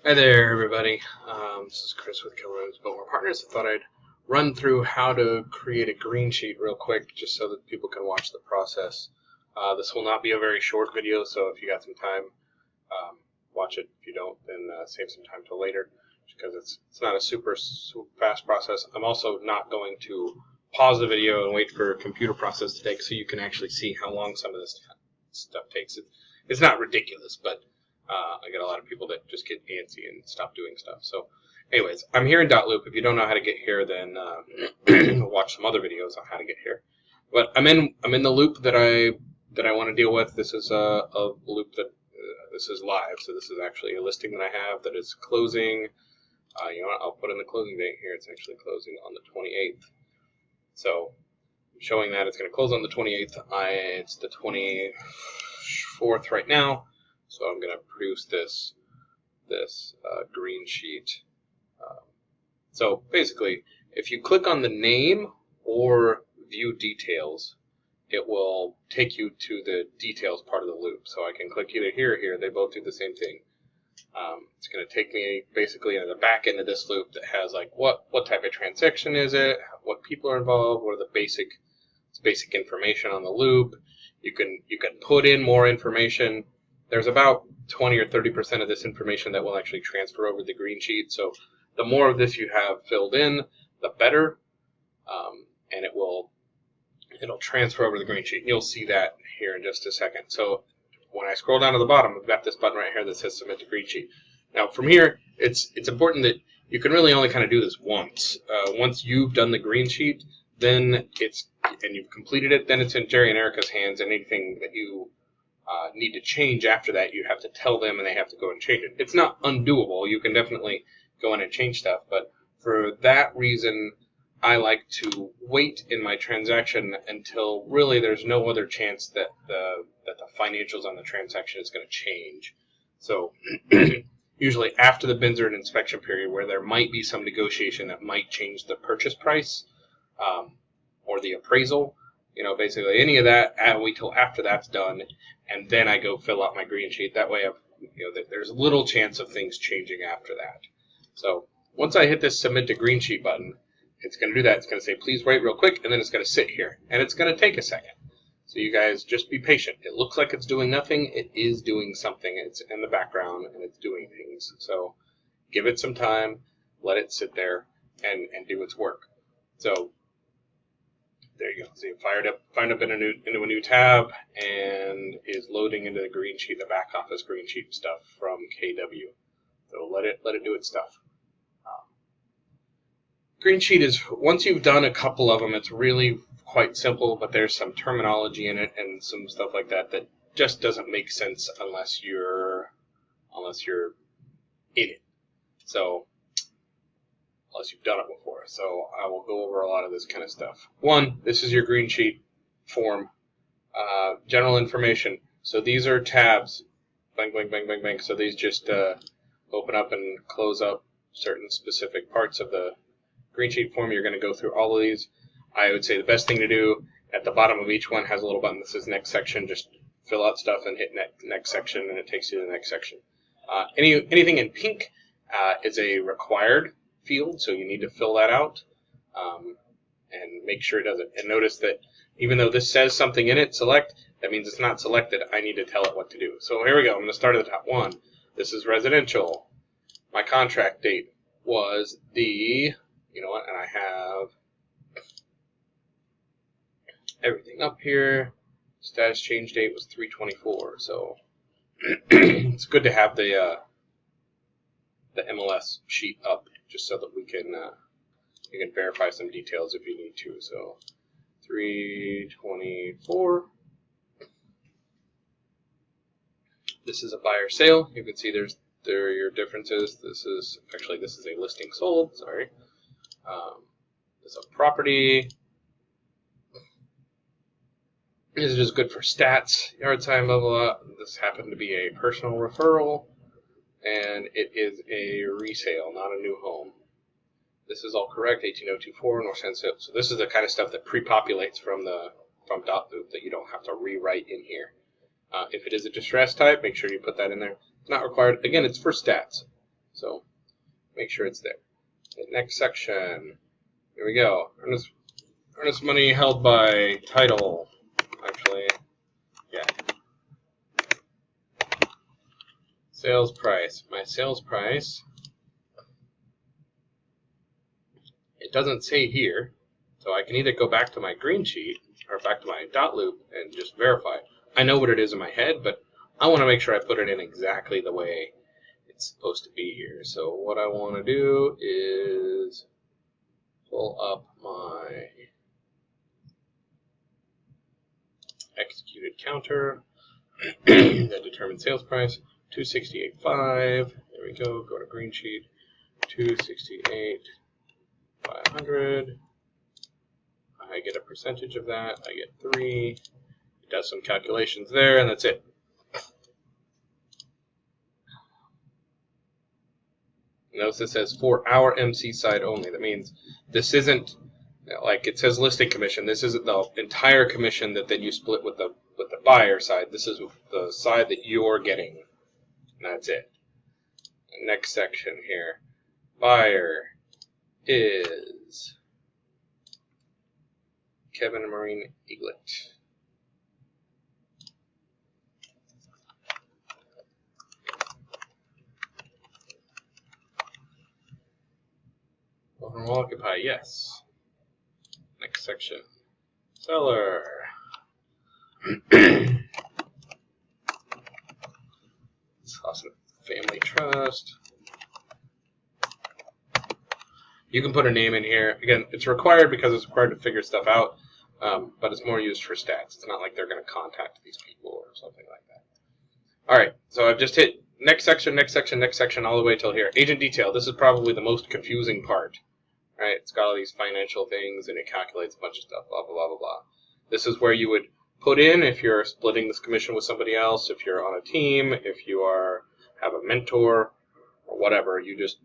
Hi there, everybody. This is Chris with Keller Williams Biltmore Partners. I thought I'd run through how to create a green sheet real quick, just so that people can watch the process. This will not be a very short video, so if you got some time, watch it. If you don't, then save some time till later, because it's not a super fast process. I'm also not going to pause the video and wait for a computer process to take, so you can actually see how long some of this stuff takes. It's not ridiculous, but I get a lot of people that just get antsy and stop doing stuff. So, anyways, I'm here in Dotloop. If you don't know how to get here, then watch some other videos on how to get here. But I'm in the loop that I want to deal with. This is a loop that this is live. So this is actually a listing that I have that is closing. You know what? I'll put in the closing date here. It's actually closing on the 28th. So I'm showing that it's going to close on the 28th. It's the 24th right now. So I'm going to produce this green sheet. So basically, if you click on the name or view details, it will take you to the details part of the loop. So I can click either here or here. They both do the same thing. It's going to take me basically into the back end of this loop that has like what type of transaction is it, what people are involved, what are the basic information on the loop. You can put in more information. There's about 20 or 30% of this information that will actually transfer over the green sheet. So the more of this you have filled in, the better, and it'll transfer over the green sheet. And you'll see that here in just a second. So when I scroll down to the bottom, I've got this button right here that says Submit to Green Sheet. Now from here, it's important that you can really only kind of do this once. Once you've done the green sheet, then and you've completed it, then it's in Jerry and Erica's hands, and anything that you need to change after that, you have to tell them and they have to go and change it. It's not undoable. You can definitely go in and change stuff, but for that reason, I like to wait in my transaction until really there's no other chance that the financials on the transaction is going to change. So usually after the bins are in inspection period, where there might be some negotiation that might change the purchase price or the appraisal, basically any of that, I'll wait till after that's done, and then I go fill out my green sheet. That way, there's little chance of things changing after that. So once I hit this Submit to Green Sheet button, it's going to do that. It's going to say, please wait real quick, and then it's going to sit here, and it's going to take a second. So you guys just be patient. It looks like it's doing nothing. It is doing something. It's in the background, and it's doing things. So give it some time, let it sit there, and do its work. So there you go. See, it fired up into a new tab and is loading into the green sheet, the back office green sheet stuff from KW. So let it do its stuff. Green sheet is, once you've done a couple of them, it's really quite simple, but there's some terminology in it and some stuff like that that just doesn't make sense unless you're in it. So unless you've done it before. So I will go over a lot of this kind of stuff. One, this is your green sheet form. General information. So these are tabs. Bang, bang, bang, bang, bang. So these just open up and close up certain specific parts of the green sheet form. You're going to go through all of these. I would say the best thing to do, at the bottom of each one has a little button that says next section. Just fill out stuff and hit next section, and it takes you to the next section. Anything in pink is a required field, so you need to fill that out and make sure it does it. And notice that even though this says something in it, select, that means it's not selected. I need to tell it what to do. So here we go. I'm going to start at the top. One, this is residential. My contract date was and I have everything up here. Status change date was 3/24. So it's good to have the MLS sheet up, just so that we can you can verify some details if you need to. So 3/24. This is a buyer sale. You can see there are your differences. This is a listing sold. Sorry. This is a property. This is just good for stats. Yard time, blah, blah, blah. This happened to be a personal referral, and it is a resale, not a new home. This is all correct. 18024 North San Sale. So this is the kind of stuff that pre-populates from Dotloop that you don't have to rewrite in here. If it is a distress type, make sure you put that in there. It's not required. Again, it's for stats. So make sure it's there. The next section. Here we go. Earnest money held by title. Actually, yeah. Sales price. My sales price. It doesn't say here, so I can either go back to my green sheet or back to my dot loop and just verify. I know what it is in my head, but I want to make sure I put it in exactly the way it's supposed to be here. So what I want to do is pull up my executed counter that determines sales price, 268.5. There we go. Go to green sheet, 268,500. I get a percentage of that. I get 3. It does some calculations there, and that's it. Notice it says for our MC side only. That means this isn't like it says listing commission. This isn't the entire commission that then you split with the buyer side. This is the side that you're getting. And that's it. Next section here. Buyer is Kevin and Maureen Eaglet. Welcome to Occupy, yes. Next section. Seller. Awesome. Family Trust. You can put a name in here. Again, it's required because it's required to figure stuff out, but it's more used for stats. It's not like they're going to contact these people or something like that. All right, so I've just hit next section, next section, next section, all the way till here. Agent detail. This is probably the most confusing part. Right? It's got all these financial things, and it calculates a bunch of stuff, blah, blah, blah, blah, blah. This is where you would put in if you're splitting this commission with somebody else, if you're on a team, if you have a mentor, or whatever. You just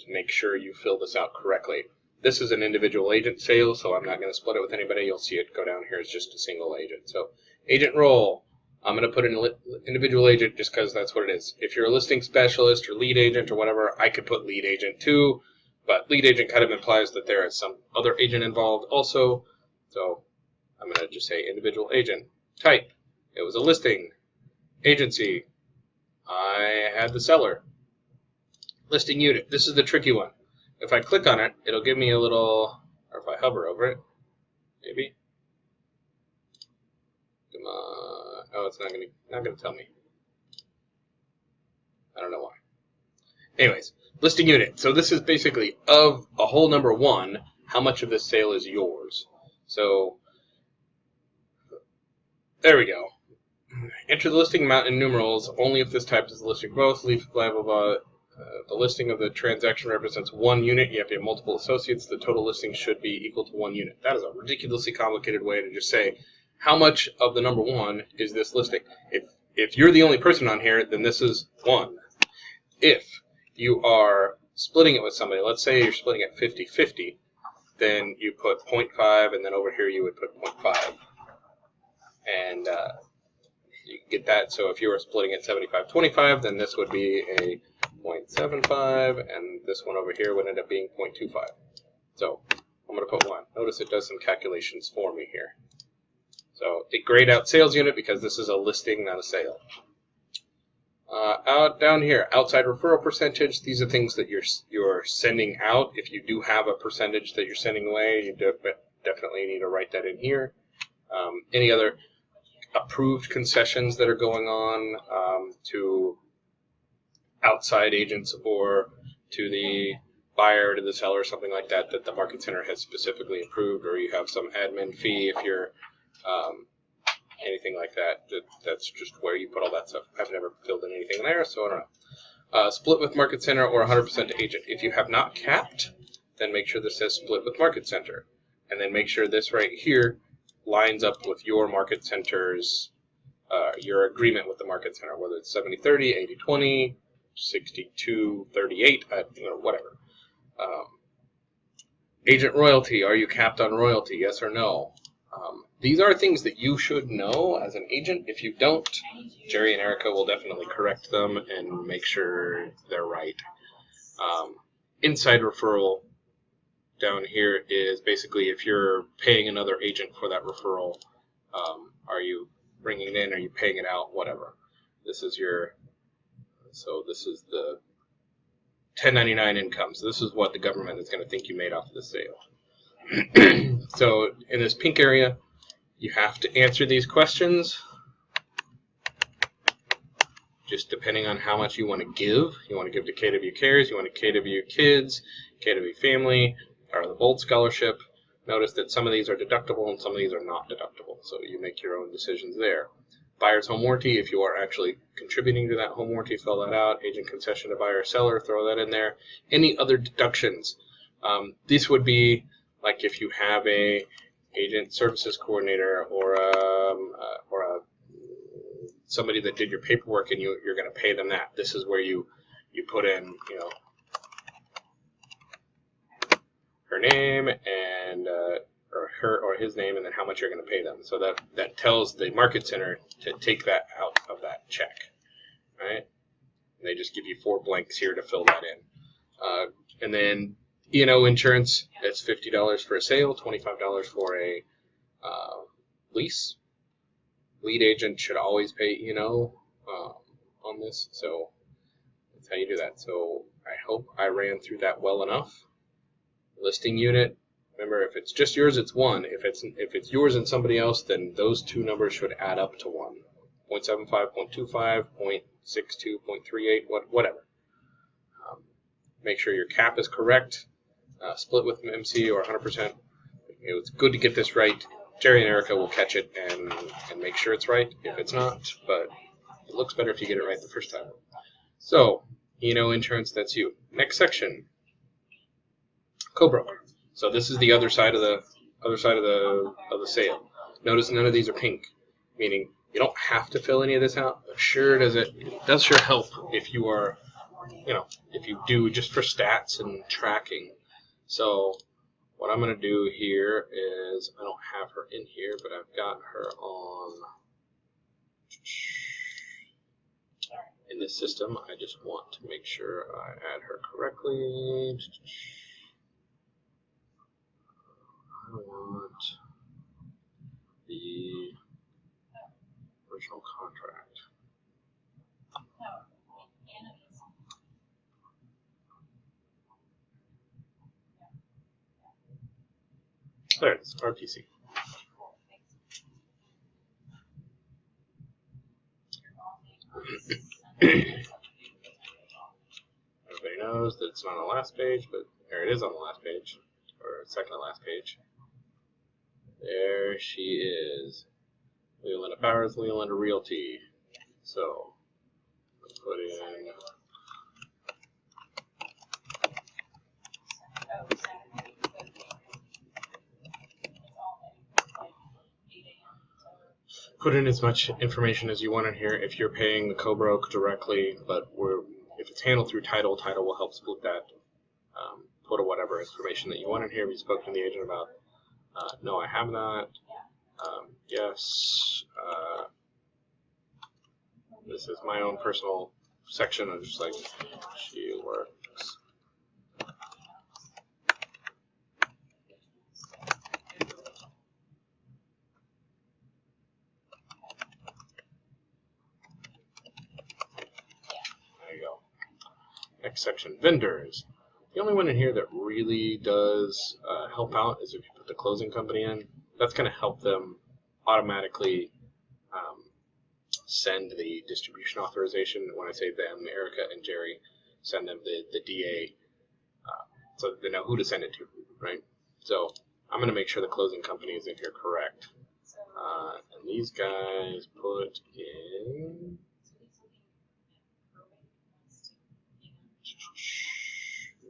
make sure you fill this out correctly. This is an individual agent sale, so I'm not going to split it with anybody. You'll see it go down here as just a single agent. So agent role, I'm going to put in individual agent just because that's what it is. If you're a listing specialist or lead agent or whatever, I could put lead agent too. But lead agent kind of implies that there is some other agent involved also. So I'm going to just say individual agent. Type. It was a listing. Agency. I had the seller. Listing unit. This is the tricky one. If I click on it, it'll give me a little, or if I hover over it, maybe. Come on. Oh, it's not going to tell me. I don't know why. Anyways, listing unit. So this is basically of a whole number 1, how much of this sale is yours. So there we go. Enter the listing amount in numerals only if this type is the listing both. Leave blah blah blah. The listing of the transaction represents 1 unit. You have to have multiple associates. The total listing should be equal to 1 unit. That is a ridiculously complicated way to just say how much of the number 1 is this listing. If you're the only person on here, then this is 1. If you are splitting it with somebody, let's say you're splitting it 50-50, then you put 0.5, and then over here you would put 0.5. And you get that. So if you were splitting it 75-25, then this would be a 0.75, and this one over here would end up being 0.25. So I'm going to put 1. Notice it does some calculations for me here. So it grayed out sales unit because this is a listing, not a sale. Down here, outside referral percentage. These are things that you're sending out. If you do have a percentage that you're sending away, you definitely need to write that in here. Any other approved concessions that are going on to outside agents or to the buyer, to the seller, something like that, that the Market Center has specifically approved, or you have some admin fee if you're anything like that. That's just where you put all that stuff. I've never filled in anything there, so I don't know. Split with Market Center or 100% to agent. If you have not capped, then make sure this says split with Market Center. And then make sure this right here lines up with your Market Center's, your agreement with the Market Center, whether it's 70-30, 80-20, 62-38, whatever. Agent royalty. Are you capped on royalty? Yes or no? These are things that you should know as an agent. If you don't, Jerry and Erica will definitely correct them and make sure they're right. Inside referral down here is basically if you're paying another agent for that referral, are you bringing it in, are you paying it out, whatever. This is this is the 1099 income. So this is what the government is going to think you made off of the sale. So in this pink area, you have to answer these questions just depending on how much you want to give. You want to give to KW Cares, you want to KW Kids, KW Family, or the Bold Scholarship. Notice that some of these are deductible and some of these are not deductible, so you make your own decisions there. Buyer's home warranty, if you are actually contributing to that home warranty, fill that out. Agent concession to buyer or seller, throw that in there. Any other deductions? These would be like if you have a agent services coordinator or somebody that did your paperwork and you're going to pay them that. This is where you put in, her name and or her or his name, and then how much you're going to pay them. So that tells the market center to take that out of that check, right? And they just give you 4 blanks here to fill that in. And then E&O insurance, it's $50 for a sale, $25 for a lease. Lead agent should always pay E&O on this, so that's how you do that. So I hope I ran through that well enough. Listing unit, remember, if it's just yours, it's 1. If it's yours and somebody else, then those 2 numbers should add up to 1. 0.75, 0.25, 0.62, 0.38, whatever. Make sure your cap is correct. Split with MC or 100%. It's good to get this right. Jerry and Erica will catch it and make sure it's right if it's not, but it looks better if you get it right the first time. So, insurance, that's you. Next section, co-broker. So this is the other side of the the sale. Notice none of these are pink, meaning you don't have to fill any of this out. But sure it does sure help if you are, if you do just for stats and tracking. So what I'm going to do here is, I don't have her in here, but I've got her on in this system. I just want to make sure I add her correctly. I want the original contract. There it is, RTC. Everybody knows that it's not on the last page, but there it is on the last page, or second to last page. There she is. Leolanda Powers, Leolanda Realty. So, let's put in. Put in as much information as you want in here. If you're paying the co-broke directly, but if it's handled through title will help split that. Put whatever information that you want in here. We spoke to the agent about. No, I have not. Yes. This is my own personal section of just like she works. Next section, vendors. The only one in here that really does help out is if you put the closing company in. That's going to help them automatically send the distribution authorization. When I say them, Erica and Jerry send them the DA so that they know who to send it to, right? So I'm going to make sure the closing company is in here correct. And these guys put in...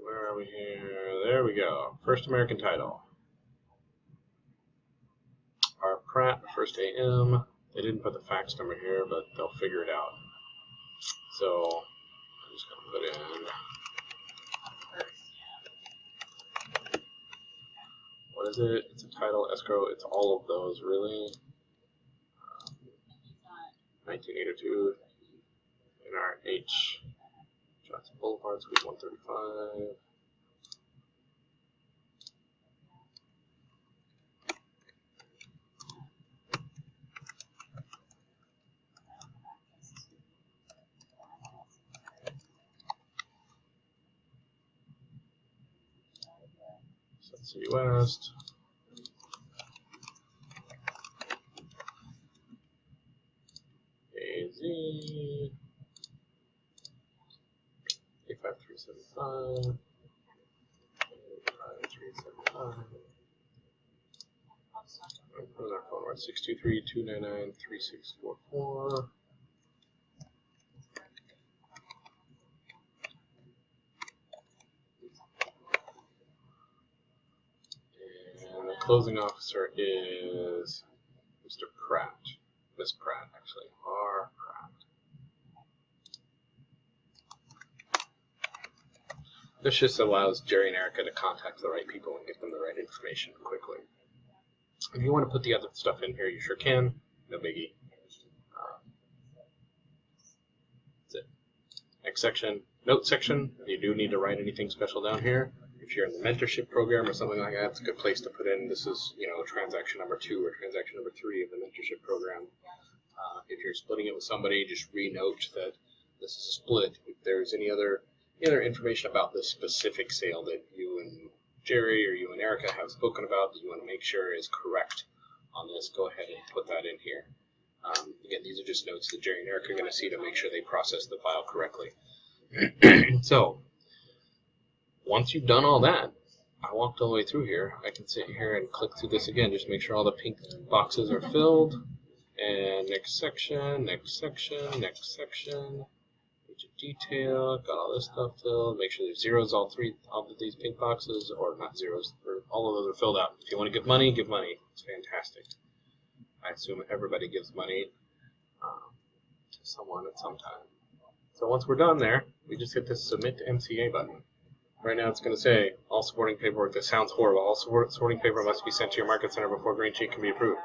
Where are we here? There we go. First American Title. R. Pratt, First AM. They didn't put the fax number here, but they'll figure it out. So I'm just going to put in. What is it? It's a title, escrow. It's all of those, really. 1982. NRH. Johnson Boulevard Suite 135. City West. AZ. 85375. 85375. Where's our phone? We're at 623-299-3644. And the closing officer is Mr. Pratt. Miss Pratt, actually. R. Pratt. This just allows Jerry and Erica to contact the right people and get them the right information quickly. If you want to put the other stuff in here, you sure can. No biggie. That's it. Next section, note section. You do need to write anything special down here. If you're in the mentorship program or something like that, it's a good place to put in. This is, transaction number 2 or transaction number 3 of the mentorship program. If you're splitting it with somebody, just re-note that this is a split. If there's any other information about this specific sale that you and Jerry or you and Erica have spoken about that you want to make sure is correct on this, go ahead and put that in here. Again, these are just notes that Jerry and Erica are going to see to make sure they process the file correctly. So, once you've done all that, I walked all the way through here. I can sit here and click through this again, just make sure all the pink boxes are filled. And next section, next section, next section. Page of detail, got all this stuff filled. Make sure there's zeros, all of these pink boxes, or not zeros, or all of those are filled out. If you want to give money, give money. It's fantastic. I assume everybody gives money to someone at some time. So once we're done there, we just hit this Submit to MCA button. Right now it's going to say, all supporting paperwork. This sounds horrible. All supporting paper must be sent to your market center before green sheet can be approved.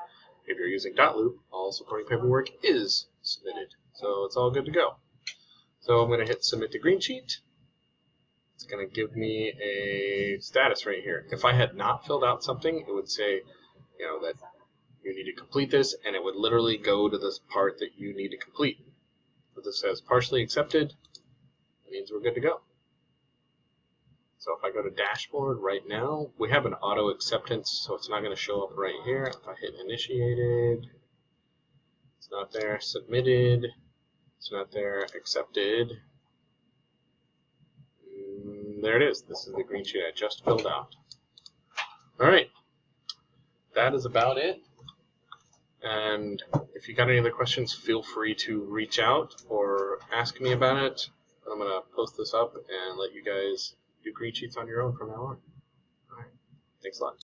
If you're using .loop, all supporting paperwork is submitted. So it's all good to go. So I'm going to hit Submit to Green Sheet. It's going to give me a status right here. If I had not filled out something, it would say, that you need to complete this, and it would literally go to this part that you need to complete. But this says partially accepted, it means we're good to go. So if I go to Dashboard right now, we have an auto acceptance, so it's not going to show up right here. If I hit Initiated, it's not there. Submitted, it's not there. Accepted. There it is. This is the green sheet I just filled out. Alright, that is about it. And if you got any other questions, feel free to reach out or ask me about it. I'm going to post this up and let you guys do green sheets on your own from now on. Alright, thanks a lot.